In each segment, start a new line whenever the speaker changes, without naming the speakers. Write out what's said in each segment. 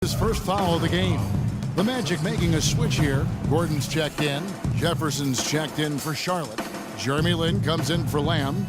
His first foul of the game. The Magic making a switch here. Gordon's checked in. Jefferson's checked in for Charlotte. Jeremy Lin comes in for Lamb.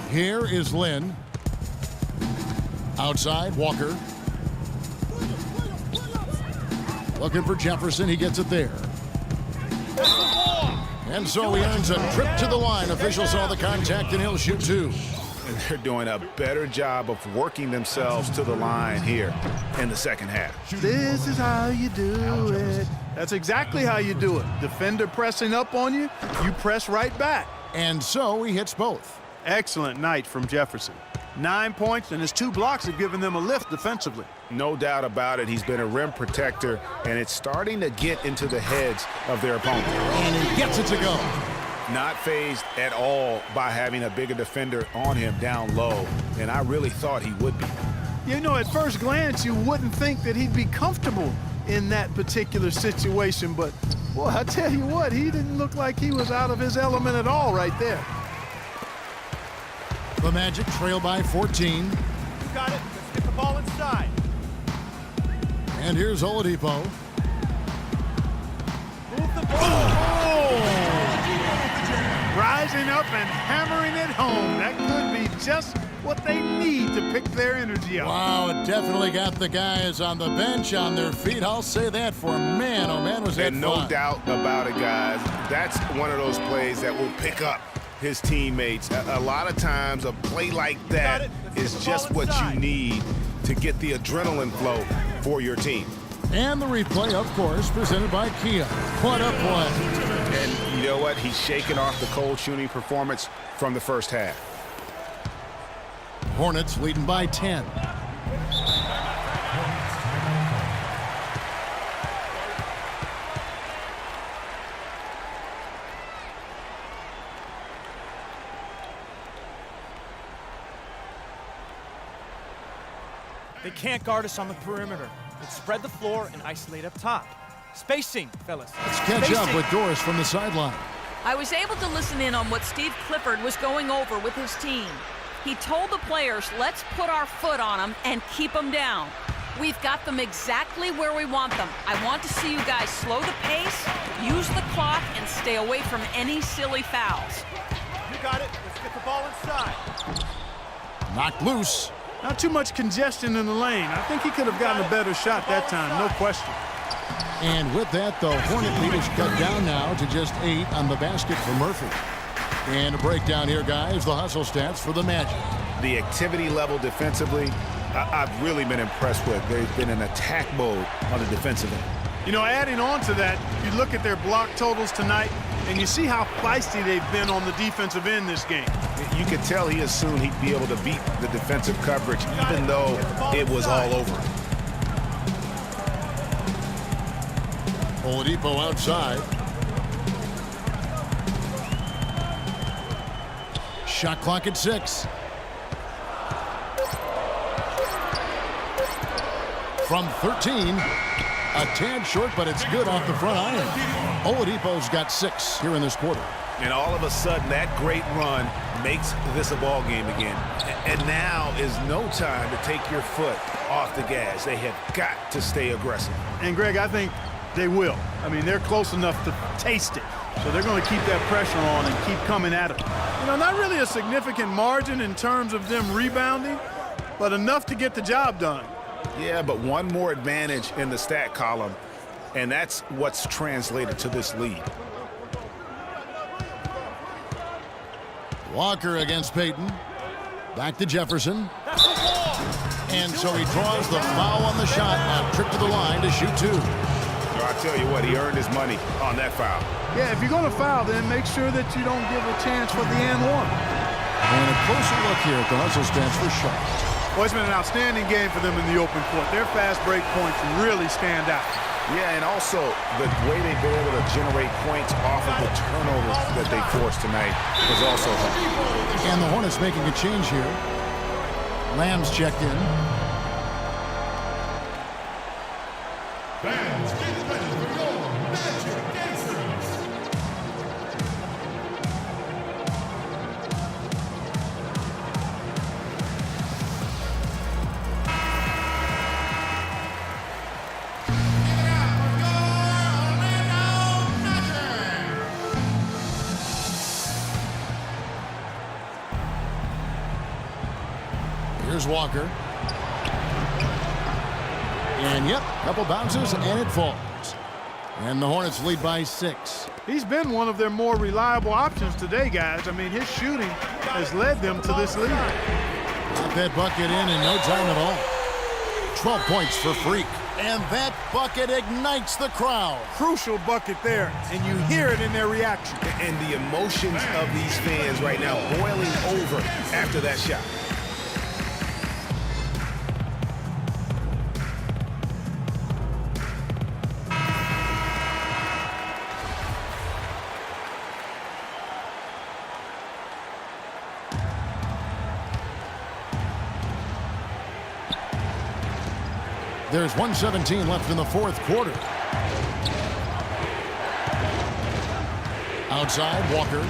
Here is Lin. Outside, Walker. Looking for Jefferson. He gets it there. And so he earns a trip to the line. Officials saw the contact, and he'll shoot two.
And they're doing a better job of working themselves to the line here in the second half.
This is how you do it. That's exactly how you do it. Defender pressing up on you, you press right back.
And so he hits both.
Excellent night from Jefferson. 9 points, and his 2 blocks have given them a lift defensively.
No doubt about it. He's been a rim protector, and it's starting to get into the heads of their opponent.
And he gets it to go.
Not fazed at all by having a bigger defender on him down low, and I really thought he would be.
You know, at first glance, you wouldn't think that he'd be comfortable in that particular situation, but, boy, I tell you what, he didn't look like he was out of his element at all right there.
The Magic trail by 14.
You got it. Let's get the ball inside.
And here's Oladipo.
Move the ball.
Rising up and hammering it home. That could be just what they need to pick their energy up.
Wow, it definitely got the guys on the bench on their feet. I'll say that for man. Oh, man, was that
And no
fun.
doubt about it, guys. That's one of those plays that will pick up his teammates. A lot of times, a play like that is just what you need to get the adrenaline flow for your team.
And the replay, of course, presented by Kia. What a play.
And you know what? He's shaking off the cold shooting performance from the first half.
Hornets leading by 10.
They can't guard us on the perimeter. Let's spread the floor and isolate up top. Spacing, fellas.
Let's catch up with Doris from the sideline.
I was able to listen in on what Steve Clifford was going over with his team. He told the players, let's put our foot on them and keep them down. We've got them exactly where we want them. I want to see you guys slow the pace, use the clock, and stay away from any silly fouls.
You got it. Let's get the ball inside.
Knocked loose.
Not too much congestion in the lane. I think he could have gotten a better shot that time, no question.
And with that, the Hornet lead is cut down now to just 8 on the basket for Murphy. And a breakdown here, guys. The hustle stats for the Magic.
The activity level defensively, I've really been impressed with. They've been in attack mode on the defensive end.
You know, adding on to that, you look at their block totals tonight, and you see how feisty they've been on the defensive end this game.
You could tell he assumed he'd be able to beat the defensive coverage, even though it was all over him.
Oladipo outside. Shot clock at 6. From 13. A tad short, but it's good off the front iron. Oladipo's got 6 here in this quarter.
And all of a sudden, that great run makes this a ball game again. And now is no time to take your foot off the gas. They have got to stay aggressive.
And, Greg, I think they will. I mean, they're close enough to taste it. So they're going to keep that pressure on and keep coming at it. You know, not really a significant margin in terms of them rebounding, but enough to get the job done.
Yeah, but one more advantage in the stat column, and that's what's translated to this lead.
Walker against Payton. Back to Jefferson. And so he draws the foul on the shot. A trip to the line to shoot 2.
So I tell you what, he earned his money on that foul.
Yeah, if you're going to foul, then make sure that you don't give a chance for the and one.
And a closer look here at the hustle stats for Charlotte.
Well, it's been an outstanding game for them in the open court. Their fast break points really stand out.
Yeah, and also the way they've been able to generate points off of the turnovers that they forced tonight was also helpful.
And the Hornets making a change here. Lamb's checked in.
Fans, get ready for your Magic Dancers.
Here's Walker. And, yep, couple bounces, and it falls. And the Hornets lead by 6.
He's been one of their more reliable options today, guys. I mean, his shooting has led them to this lead.
Got that bucket in no time at all. 12 points for Freak. And that bucket ignites the crowd.
Crucial bucket there, and you hear it in their reaction.
And the emotions of these fans right now boiling over after that shot.
There's 1:17 left in the fourth quarter. Outside, Walker.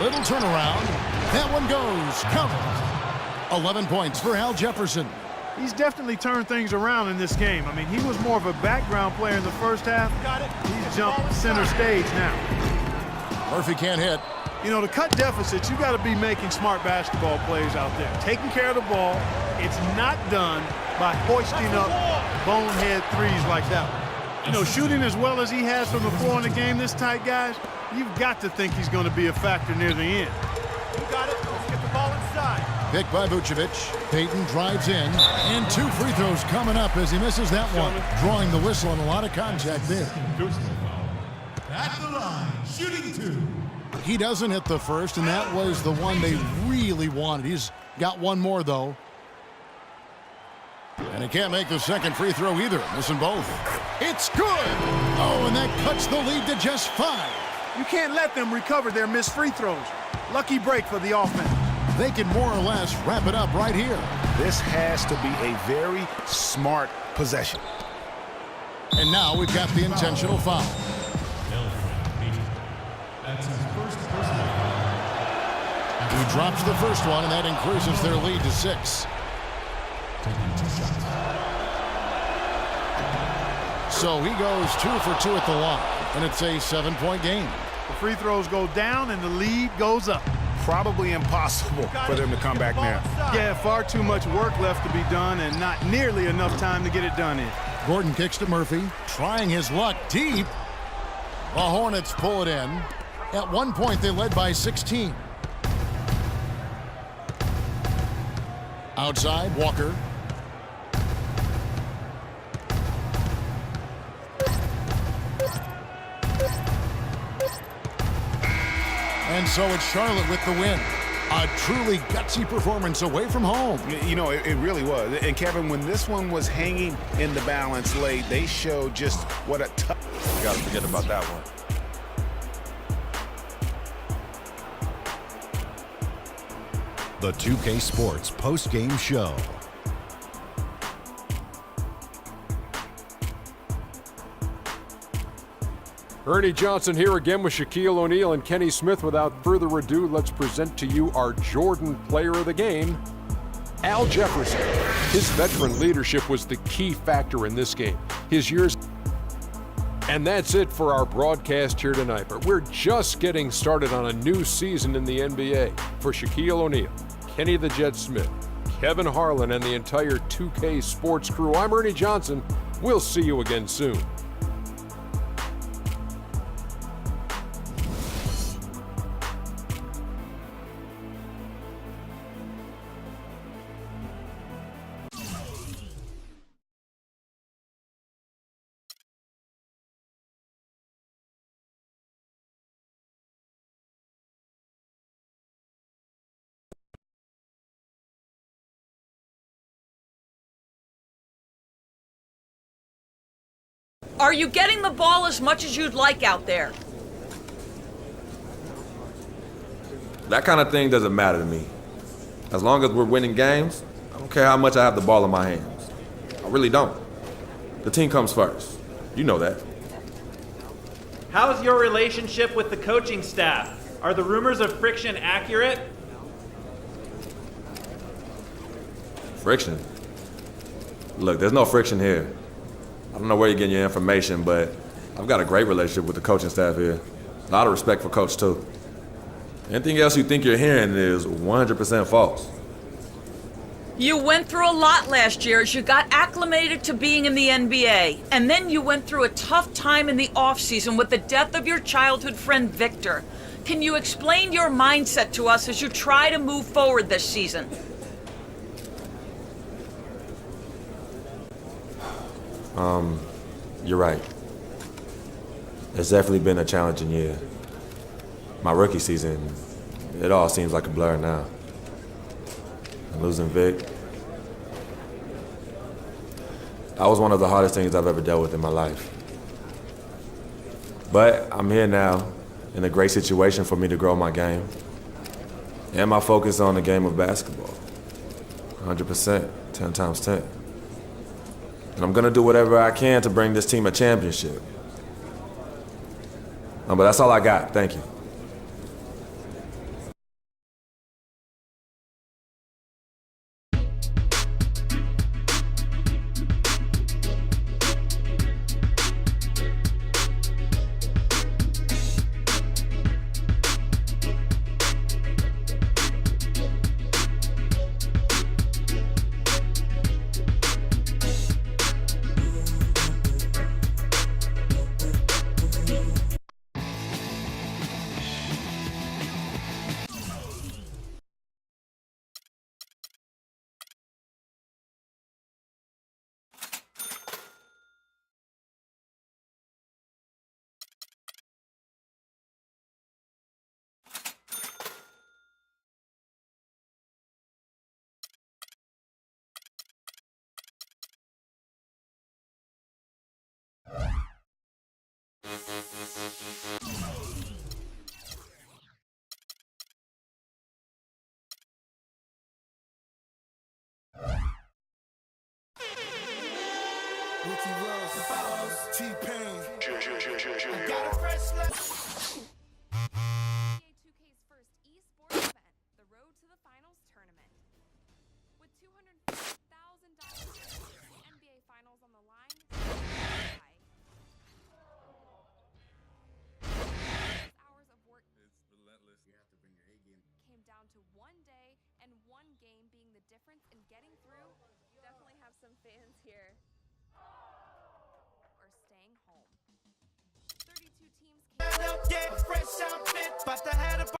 Little turnaround. That one goes. Count it. 11 points for Al Jefferson.
He's definitely turned things around in this game. I mean, he was more of a background player in the first half. He's jumped center stage now.
Murphy can't hit.
You know, to cut deficits, you got to be making smart basketball plays out there. Taking care of the ball. It's not done by hoisting up bonehead threes like that one. You know, shooting as well as he has from the floor in the game this tight, guys, you've got to think he's going to be a factor near the end.
You got it. Let's get the ball inside.
Picked by Vucevic. Payton drives in. And 2 free throws coming up as he misses that one. Drawing the whistle and a lot of contact there.
At the line, shooting 2.
He doesn't hit the first, and that was the one they really wanted. He's got one more, though. And he can't make the second free throw either, missing both. It's good! Oh, and that cuts the lead to just 5.
You can't let them recover their missed free throws. Lucky break for the offense.
They can more or less wrap it up right here.
This has to be a very smart possession.
And now we've got the intentional foul.
That's his first personal foul.
He drops the first one, and that increases their lead to 6.
Taking 2 shots.
So he goes 2 for 2 at the line, and it's a 7-point game.
The free throws go down and the lead goes up.
Probably impossible for them to come back now.
Yeah, far too much work left to be done and not nearly enough time to get it done in.
Gordon kicks to Murphy, trying his luck deep. The Hornets pull it in. At one point, they led by 16. Outside, Walker. And so it's Charlotte with the win. A truly gutsy performance away from home.
You know, it really was. And Kevin, when this one was hanging in the balance late, they showed just what a tough.
You got to forget about that one.
The 2K Sports post-game show.
Ernie Johnson here again with Shaquille O'Neal and Kenny Smith. Without further ado, let's present to you our Jordan player of the game, Al Jefferson. His veteran leadership was the key factor in this game. His years. And that's it for our broadcast here tonight. But we're just getting started on a new season in the NBA. For Shaquille O'Neal, Kenny the Jet Smith, Kevin Harlan, and the entire 2K Sports crew, I'm Ernie Johnson. We'll see you again soon.
Are you getting the ball as much as you'd like out there?
That kind of thing doesn't matter to me. As long as we're winning games, I don't care how much I have the ball in my hands. I really don't. The team comes first. You know that.
How's your relationship with the coaching staff? Are the rumors of friction accurate?
Friction? Look, there's no friction here. I don't know where you're getting your information, but I've got a great relationship with the coaching staff here. A lot of respect for Coach, too. Anything else you think you're hearing is 100% false.
You went through a lot last year as you got acclimated to being in the NBA. And then you went through a tough time in the offseason with the death of your childhood friend Victor. Can you explain your mindset to us as you try to move forward this season?
You're right. It's definitely been a challenging year. My rookie season, it all seems like a blur now. And losing Vic, that was one of the hardest things I've ever dealt with in my life. But I'm here now in a great situation for me to grow my game and my focus on the game of basketball. 100%, 10 times 10. And I'm gonna do whatever I can to bring this team a championship. But that's all I got. Thank you.
Ricky Rose, the Boss, T-Pain. I got a fresh
NBA 2K's first esports event, the Road to the Finals tournament. With $250,000 NBA Finals on the line, hours of work.
It's relentless. You have to bring your A game.
Came down to one day and one game being the difference in getting through. Definitely have some fans here. Or staying home. 32 teams came.
Yeah, fresh outfit, but I had a